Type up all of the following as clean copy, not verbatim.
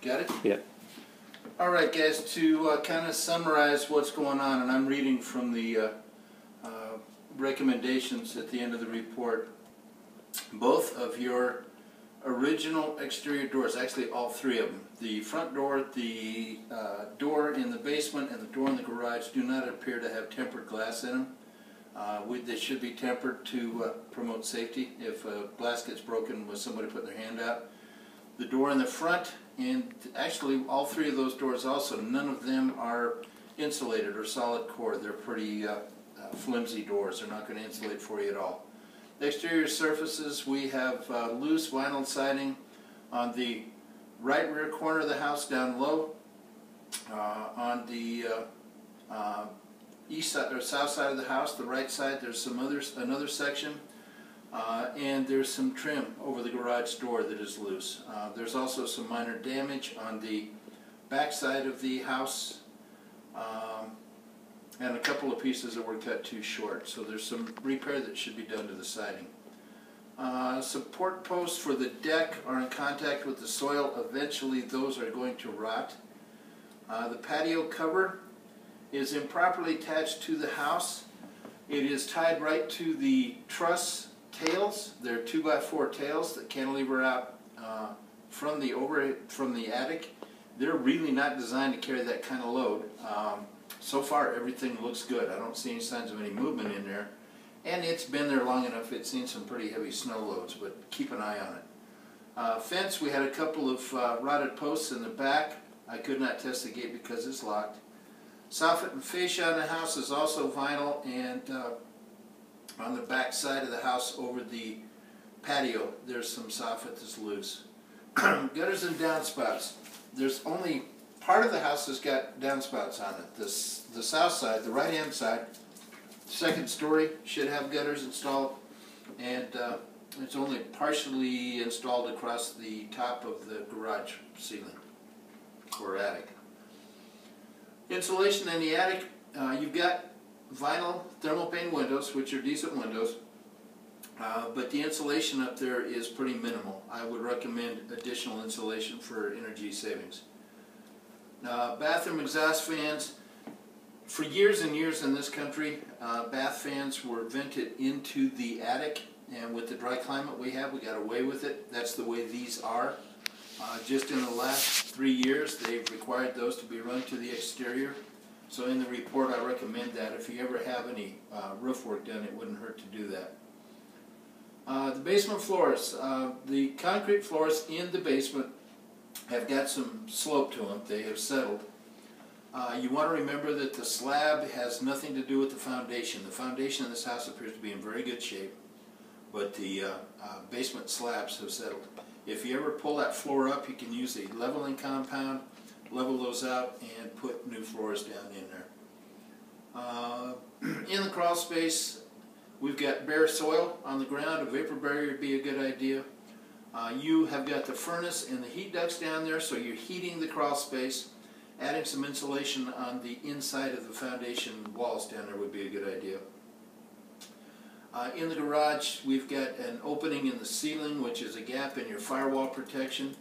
Got it? Yeah. All right, guys, to kind of summarize what's going on, and I'm reading from the recommendations at the end of the report. Both of your original exterior doors, actually all three of them, the front door, the door in the basement, and the door in the garage do not appear to have tempered glass in them. They should be tempered to promote safety if glass gets broken with somebody putting their hand out. The door in the front, and actually all three of those doors also, none of them are insulated or solid core. They're pretty flimsy doors. They're not going to insulate for you at all. The exterior surfaces, we have loose vinyl siding on the right rear corner of the house down low. On the east side or south side of the house, the right side, there's another section, and there's some trim over the garage door that is loose. There's also some minor damage on the back side of the house, and a couple of pieces that were cut too short. So there's some repair that should be done to the siding. Support posts for the deck are in contact with the soil. Eventually those are going to rot. The patio cover is improperly attached to the house. It is tied right to the truss tails. They're 2x4 tails that cantilever out from the attic. They're really not designed to carry that kind of load. So far everything looks good. I don't see any signs of any movement in there. And it's been there long enough, it's seen some pretty heavy snow loads, but keep an eye on it. Fence, we had a couple of rotted posts in the back. I could not test the gate because it's locked. Soffit and fascia on the house is also vinyl, and on the back side of the house over the patio there's some soffit that's loose. Gutters and downspouts. There's only part of the house that's got downspouts on it. The south side, the right hand side, second story, should have gutters installed, and it's only partially installed across the top of the garage ceiling or attic. Insulation in the attic, you've got vinyl thermal pane windows, which are decent windows, but the insulation up there is pretty minimal. I would recommend additional insulation for energy savings. Bathroom exhaust fans. For years and years in this country, bath fans were vented into the attic, and with the dry climate we have, we got away with it. That's the way these are. Just in the last 3 years, they've required those to be run to the exterior. So in the report, I recommend that. If you ever have any roof work done, it wouldn't hurt to do that. The basement floors. The concrete floors in the basement have got some slope to them. They have settled. You want to remember that the slab has nothing to do with the foundation. The foundation of this house appears to be in very good shape, but the basement slabs have settled. If you ever pull that floor up, you can use a leveling compound, level those out, and put new floors down in there. In the crawl space, we've got bare soil on the ground. A vapor barrier would be a good idea. You have got the furnace and the heat ducts down there, so you're heating the crawl space. Adding some insulation on the inside of the foundation walls down there would be a good idea. In the garage, we've got an opening in the ceiling, which is a gap in your firewall protection.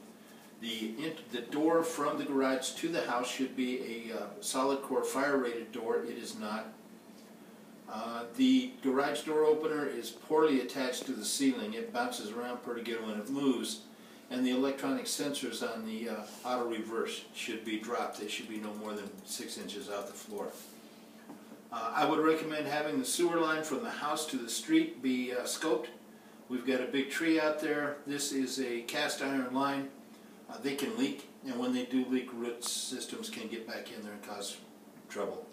The door from the garage to the house should be a solid core fire rated door. It is not. The garage door opener is poorly attached to the ceiling. It bounces around pretty good when it moves. And the electronic sensors on the auto reverse should be dropped. They should be no more than 6 inches off the floor. I would recommend having the sewer line from the house to the street be scoped. We've got a big tree out there. This is a cast iron line. They can leak, and when they do leak, root systems can get back in there and cause trouble.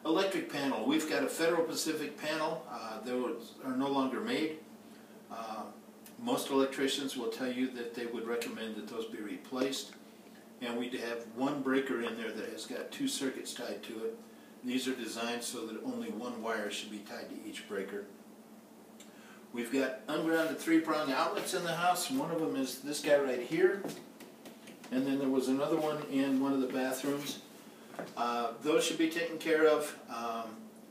Electric panel. We've got a Federal Pacific panel. Those are no longer made. Most electricians will tell you that they would recommend that those be replaced. And we have one breaker in there that has got 2 circuits tied to it. These are designed so that only one wire should be tied to each breaker. We've got ungrounded 3-prong outlets in the house. One of them is this guy right here. And then there was another one in one of the bathrooms. Those should be taken care of.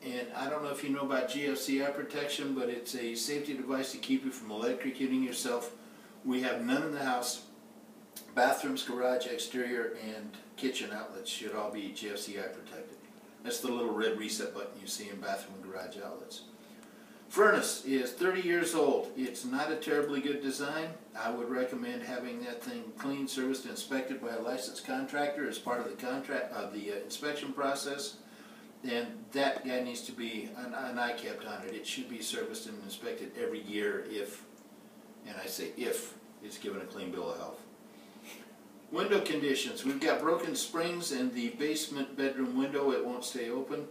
And I don't know if you know about GFCI protection, but it's a safety device to keep you from electrocuting yourself. We have none in the house. Bathrooms, garage, exterior, and kitchen outlets should all be GFCI protected. That's the little red reset button you see in bathroom and garage outlets. Furnace is 30 years old. It's not a terribly good design. I would recommend having that thing cleaned, serviced, and inspected by a licensed contractor as part of the inspection process. And that guy needs to be an eye kept on it. It should be serviced and inspected every year if, and I say if, it's given a clean bill of health. Window conditions. We've got broken springs in the basement bedroom window. It won't stay open.